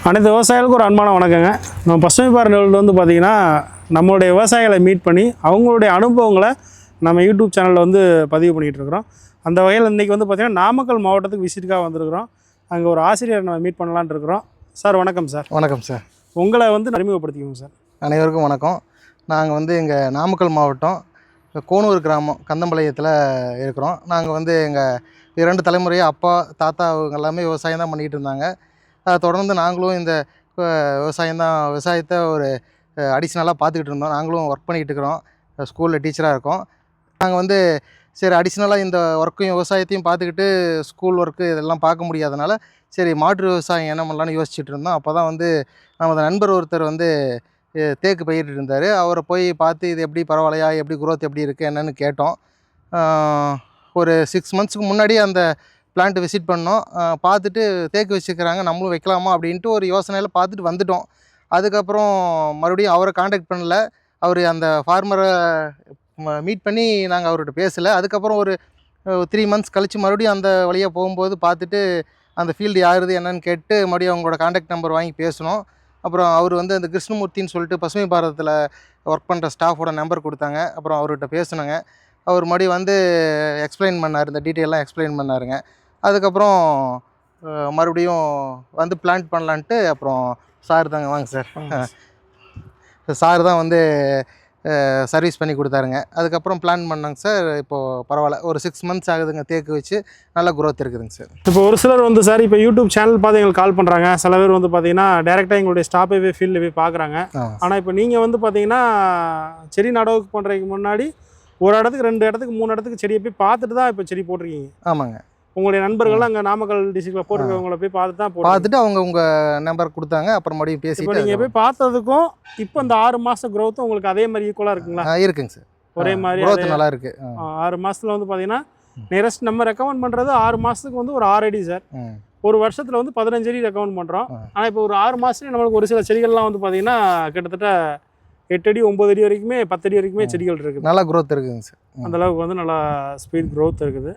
அனைத்து விவசாயிகளுக்கும் ஒரு அன்பான வணக்கங்க. நம்ம பசுமை பார் நிறுவனத்தில் வந்து பார்த்திங்கன்னா நம்மளுடைய விவசாயிகளை மீட் பண்ணி அவங்களுடைய அனுபவங்களை நம்ம யூடியூப் சேனலில் வந்து பதிவு பண்ணிகிட்டு இருக்கிறோம். அந்த வகையில் இன்றைக்கி வந்து பார்த்திங்கன்னா நாமக்கல் மாவட்டத்துக்கு விசிட்டுக்காக வந்திருக்கிறோம். அங்கே ஒரு ஆசிரியரை நம்ம மீட் பண்ணலான்னு இருக்கிறோம். சார் வணக்கம் சார். வணக்கம் சார். உங்களை வந்து அறிமுகப்படுத்திக்கோங்க சார். அனைவருக்கும் வணக்கம். நாங்கள் வந்து எங்கள் நாமக்கல் மாவட்டம் கோனூர் கிராமம் கந்தம்பாளையத்தில் இருக்கிறோம். நாங்கள் வந்து எங்கள் 2 தலைமுறையாக அப்பா தாத்தா அவங்க எல்லாமே விவசாயம் தான் பண்ணிகிட்டு இருந்தாங்க. அதை தொடர்ந்து நாங்களும் இந்த விவசாயத்தை ஒரு அடிஷ்னலாக பார்த்துக்கிட்டு இருந்தோம். நாங்களும் ஒர்க் பண்ணிக்கிட்டு இருக்கிறோம். ஸ்கூலில் டீச்சராக இருக்கோம். நாங்கள் வந்து சரி அடிஷ்னலாக இந்த ஒர்க்கையும் விவசாயத்தையும் பார்த்துக்கிட்டு ஸ்கூல் ஒர்க்கு இதெல்லாம் பார்க்க முடியாதனால சரி மாற்று விவசாயம் என்ன பண்ணலான்னு யோசிச்சுட்டு இருந்தோம். அப்போ தான் வந்து நமது நண்பர் ஒருத்தர் வந்து தேக்கு பயிரிட்டு இருந்தார். அவரை போய் பார்த்து இது எப்படி பரவாயில்லையா, எப்படி குரோத் எப்படி இருக்குது என்னென்னு கேட்டோம். ஒரு 6 மந்த்ஸுக்கு முன்னாடி அந்த பிளான்ட்டு விசிட் பண்ணோம். பார்த்துட்டு தேக்கு வச்சுக்கிறாங்க, நம்மளும் வைக்கலாமா அப்படின்ட்டு ஒரு யோசனையில் பார்த்துட்டு வந்துட்டோம். அதுக்கப்புறம் மறுபடியும் அவரை காண்டாக்ட் பண்ணல. அவர் அந்த ஃபார்மரை மீட் பண்ணி நாங்கள் அவர்கிட்ட பேசலை. அதுக்கப்புறம் ஒரு 3 மந்த்ஸ் கழித்து மறுபடியும் அந்த வழியாக போகும்போது பார்த்துட்டு அந்த ஃபீல்டு யாருது என்னன்னு கேட்டு மறுபடியும் அவங்களோட காண்டாக்ட் நம்பர் வாங்கி பேசணும். அப்புறம் அவர் வந்து அந்த கிருஷ்ணமூர்த்தின்னு சொல்லிட்டு பசுமை பாரதத்தில் ஒர்க் பண்ணுற ஸ்டாஃபோட நம்பர் கொடுத்தாங்க. அப்புறம் அவர்கிட்ட பேசினோங்க. அவர் மறுபடியும் வந்து எக்ஸ்பிளைன் பண்ணார், இந்த டீட்டெயிலாம் எக்ஸ்பிளைன் பண்ணாருங்க. அதுக்கப்புறம் மறுபடியும் வந்து பிளான்ட் பண்ணலான்ட்டு அப்புறம் சார் தாங்க வாங்க சார். சார் தான் வந்து சர்வீஸ் பண்ணி கொடுத்தாருங்க. அதுக்கப்புறம் பிளான் பண்ணாங்க சார். இப்போது பரவாயில்ல, ஒரு 6 மந்த்ஸ் ஆகுதுங்க தேக்கு வச்சு, நல்ல குரோத் இருக்குதுங்க சார். இப்போ ஒரு சிலர் வந்து சார் இப்போ யூடியூப் சேனல் பார்த்து எங்களுக்கு கால் பண்ணுறாங்க. சில பேர் வந்து பார்த்தீங்கன்னா டேரெக்டாக எங்களுடைய ஸ்டாப்பே போய் ஃபீல்டில் போய் பார்க்குறாங்க. ஆனால் இப்போ நீங்கள் வந்து பார்த்தீங்கன்னா செடி நடவுக்கு பண்ணுறதுக்கு முன்னாடி ஒரு இடத்துக்கு 2 இடத்துக்கு 3 இடத்துக்கு செடியை போய் பார்த்துட்டு தான் இப்போ செடி போட்டிருக்கீங்க. ஆமாங்க. உங்களுடைய நண்பர்கள்லாம் அங்கே நாமக்கல் டிஸ்ட்ரிக்டில் போட்டிருக்கவங்களை போய் பார்த்து தான் பார்த்துட்டு அவங்க உங்கள் நம்பர் கொடுத்தாங்க. அப்புறம் மறுபடியும் பேசிட்டு நீங்கள் போய் பார்த்ததுக்கும் இப்போ இந்த 6 மாதம் க்ரோத்தும் உங்களுக்கு அதே மாதிரி ஈக்குவலாக இருக்குங்களா? இருக்குங்க சார். ஒரே மாதிரி க்ரோத் நல்லா இருக்குது. 6 மாதத்தில் வந்து பார்த்தீங்கன்னா நியரஸ்ட் நம்ம ரெக்கமெண்ட் பண்ணுறது 6 மாதத்துக்கு வந்து ஒரு 6 அடி சார். ஒரு வருஷத்தில் வந்து 15 அடி ரெக்கமெண்ட் பண்ணுறோம். ஆனால் இப்போ ஒரு 6 மாதத்துலேயே நம்மளுக்கு ஒரு சில செடிகள்லாம் வந்து பார்த்தீங்கன்னா கிட்டத்தட்ட 8 அடி 9 அடி வரைக்குமே 10 அடி வரைக்குமே செடிகள் இருக்குது. நல்லா க்ரோத் இருக்குதுங்க சார். அந்தளவுக்கு வந்து நல்லா ஸ்பீட் க்ரோத் இருக்குது.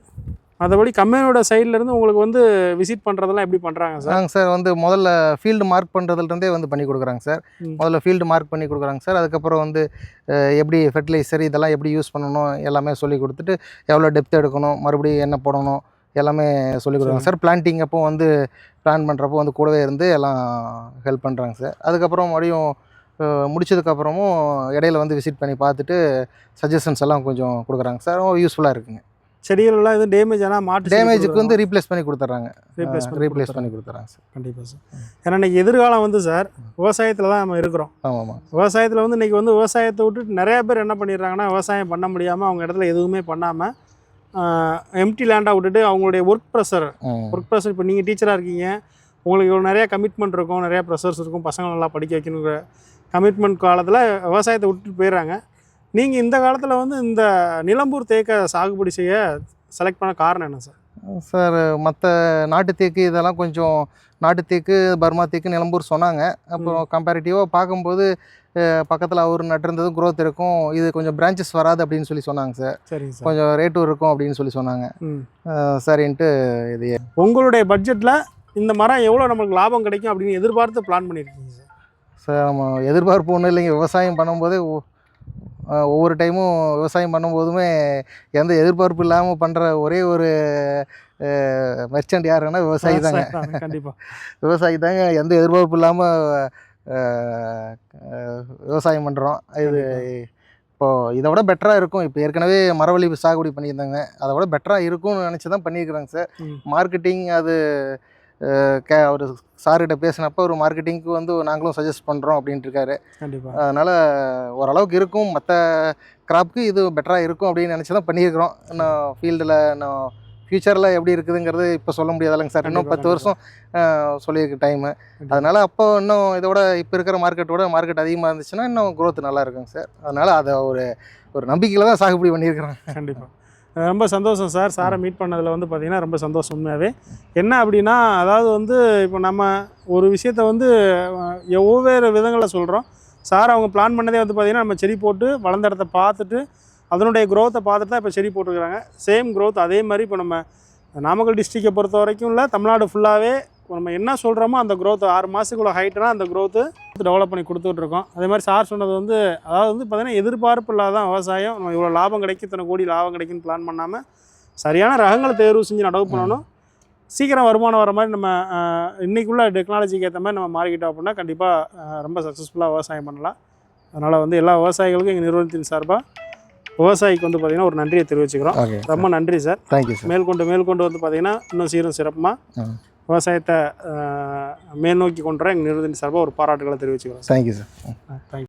மற்றபடி கம்பெனியோட சைட்லேருந்து உங்களுக்கு வந்து விசிட் பண்ணுறதெல்லாம் எப்படி பண்ணுறாங்க சார்? நாங்கள் சார் வந்து முதல்ல ஃபீல்டு மார்க் பண்ணுறதுலேருந்தே வந்து பண்ணி கொடுக்குறாங்க சார். முதல்ல ஃபீல்டு மார்க் பண்ணி கொடுக்குறாங்க சார். அதுக்கப்புறம் வந்து எப்படி ஃபெர்டிலைசர் இதெல்லாம் எப்படி யூஸ் பண்ணணும் எல்லாமே சொல்லி கொடுத்துட்டு எவ்வளோ டெப்த் எடுக்கணும், மறுபடியும் என்ன போடணும் எல்லாமே சொல்லிக் கொடுக்குறாங்க சார். பிளான்டிங் அப்போ வந்து பிளான் பண்ணுறப்போ வந்து கூடவே இருந்து எல்லாம் ஹெல்ப் பண்ணுறாங்க சார். அதுக்கப்புறம் மறுபடியும் முடிச்சதுக்கப்புறமும் இடையில வந்து விசிட் பண்ணி பார்த்துட்டு சஜஷன்ஸ் எல்லாம் கொஞ்சம் கொடுக்குறாங்க சார். யூஸ்ஃபுல்லாக இருக்குங்க. செடிகளெல்லாம் எதுவும் டேமேஜ் ஆனால் டேமேஜுக்கு வந்து ரீப்ளேஸ் பண்ணி கொடுத்துட்றாங்க. ரீப்ளேஸ் பண்ணி கொடுத்துறாங்க சார். கண்டிப்பாக சார். ஏன்னா இன்றைக்கி எதிர்காலம் வந்து சார் விவசாயத்தில் தான் நம்ம இருக்கிறோம். ஆமாம். விவசாயத்தில் வந்து இன்றைக்கி வந்து விவசாயத்தை விட்டுட்டு நிறையா பேர் என்ன பண்ணிடுறாங்கன்னா விவசாயம் பண்ண முடியாமல் அவங்க இடத்துல எதுவுமே பண்ணாமல் எம்டி லேண்டாக விட்டுட்டு அவங்களுடைய ஒர்க் ப்ரெஷர் இப்போ நீங்கள் டீச்சராக இருக்கீங்க, உங்களுக்கு இவ்வளோ நிறையா கமிட்மெண்ட் இருக்கும், நிறையா ப்ரெஷர்ஸ் இருக்கும், பசங்களை நல்லா படிக்க வைக்கணுங்கிற கமிட்மெண்ட் காலத்தில் விவசாயத்தை விட்டுட்டு போயிடுறாங்க. நீங்கள் இந்த காலத்தில் வந்து இந்த நிலம்பூர் தேக்கை சாகுபடி செய்ய செலக்ட் பண்ண காரணம் என்ன சார்? சார் மற்ற நாட்டு தேக்கு இதெல்லாம் கொஞ்சம் நாட்டு தேக்கு பர்மா தேக்கு நிலம்பூர் சொன்னாங்க. அப்புறம் கம்பேரிட்டிவாக பார்க்கும்போது பக்கத்தில் அவர் நட்டிருந்தது குரோத் இருக்கும், இது கொஞ்சம் பிரான்ச்சஸ் வராது அப்படின்னு சொல்லி சொன்னாங்க சார். சரிங்க சார். கொஞ்சம் ரேட்டும் இருக்கும் அப்படின்னு சொல்லி சொன்னாங்க. சரின்ட்டு இது உங்களுடைய பட்ஜெட்டில் இந்த மரம் எவ்வளோ நம்மளுக்கு லாபம் கிடைக்கும் அப்படின்னு எதிர்பார்த்து பிளான் பண்ணியிருக்கீங்க சார்? சார் நம்ம எதிர்பார்ப்பு ஒன்றும் இல்லைங்க. விவசாயம் பண்ணும்போதே ஒவ்வொரு டைமும் விவசாயம் பண்ணும்போதுமே எந்த எதிர்பார்ப்பு இல்லாமல் பண்ணுற ஒரே ஒரு மெர்ச்சன்ட் யாருன்னா விவசாயி தாங்க. கண்டிப்பாக விவசாயி தாங்க. எந்த எதிர்பார்ப்பு இல்லாமல் விவசாயம் பண்ணுறோம். இது இப்போது இதை விட பெட்டராக இருக்கும். இப்போ ஏற்கனவே மரவள்ளி சாகுபடி பண்ணியிருந்தாங்க, அதை விட பெட்டராக இருக்கும்னு நினச்சி தான் பண்ணியிருக்கிறாங்க சார். மார்க்கெட்டிங் அது ஒரு சார்கிட்ட பேசினப்போ ஒரு மார்க்கெட்டிங்க்கு வந்து நாங்களும் சஜஸ்ட் பண்ணுறோம் அப்படின்ட்டு இருக்காரு. கண்டிப்பாக. அதனால் ஓரளவுக்கு இருக்கும், மற்ற கிராப்புக்கு இது பெட்டராக இருக்கும் அப்படின்னு நினச்சி தான் பண்ணியிருக்கிறோம். இன்னும் ஃபீல்டில் இன்னும் ஃப்யூச்சரில் எப்படி இருக்குதுங்கிறது இப்போ சொல்ல முடியாதாலங்க சார். இன்னும் 10 வருஷம் சொல்லியிருக்கு டைமு. அதனால் அப்போ இன்னும் இதோட இப்போ இருக்கிற மார்க்கெட் அதிகமாக இருந்துச்சுன்னா இன்னும் க்ரோத் நல்லா இருக்குங்க சார். அதனால் அதை ஒரு நம்பிக்கையில் தான் சாகுபடி பண்ணியிருக்கிறோம். கண்டிப்பாக. ரொம்ப சந்தோஷம் சார். சாரை மீட் பண்ணதில் வந்து பார்த்திங்கன்னா ரொம்ப சந்தோஷம் உண்மையாகவே. என்ன அப்படின்னா அதாவது வந்து இப்போ நம்ம ஒரு விஷயத்தை வந்து ஒவ்வொரு விதங்களில் சொல்கிறோம். சார் அவங்க பிளான் பண்ணதே வந்து பார்த்திங்கன்னா நம்ம செடி போட்டு வளர்ந்த இடத்த பார்த்துட்டு அதனுடைய க்ரோத்தை பார்த்துட்டு தான் இப்போ செடி போட்டுருக்குறாங்க. சேம் க்ரோத் அதே மாதிரி இப்போ நம்ம நாமக்கல் டிஸ்ட்ரிக்டை பொறுத்த வரைக்கும் இல்லை, தமிழ்நாடு ஃபுல்லாகவே நம்ம என்ன சொல்கிறோமோ அந்த growth 6 மாதத்துக்குள்ள ஹைட்னா அந்த growth டெவலப் பண்ணி கொடுத்துட்ருக்கோம். அதே மாதிரி சார் சொன்னது வந்து அதாவது வந்து பார்த்திங்கன்னா எதிர்பார்ப்பு இல்லாதான் விவசாயம். நம்ம இவ்வளோ லாபம் கிடைக்கும், இத்தனை கோடி லாபம் கிடைக்குன்னு பிளான் பண்ணாமல் சரியான ரகங்களை தேர்வு செஞ்சு நடவு பண்ணணும். சீக்கிரம் வருமானம் வர மாதிரி நம்ம இன்றைக்குள்ள டெக்னாலஜிக்கு ஏற்ற மாதிரி நம்ம மாறிக்கிட்டோம் அப்படின்னா கண்டிப்பாக ரொம்ப சக்ஸஸ்ஃபுல்லாக விவசாயம் பண்ணலாம். அதனால் வந்து எல்லா விவசாயிகளுக்கும் எங்கள் நிறுவனத்தின் சார்பாக விவசாயிக்கு வந்து பார்த்திங்கன்னா ஒரு நன்றியை தெரிவிச்சுக்கிறோம். ரொம்ப நன்றி சார். Thank you sir. மேற்கொண்டு வந்து பார்த்திங்கன்னா இன்னும் சீரும் சிறப்புமாக விவசாயத்தை மேல் நோக்கி கொண்டு வர எங்கள் நிறுவனத்தின் சார்பாக ஒரு பாராட்டுகளை தெரிவிச்சுக்கிறோம். Thank you sir. தேங்க்யூ.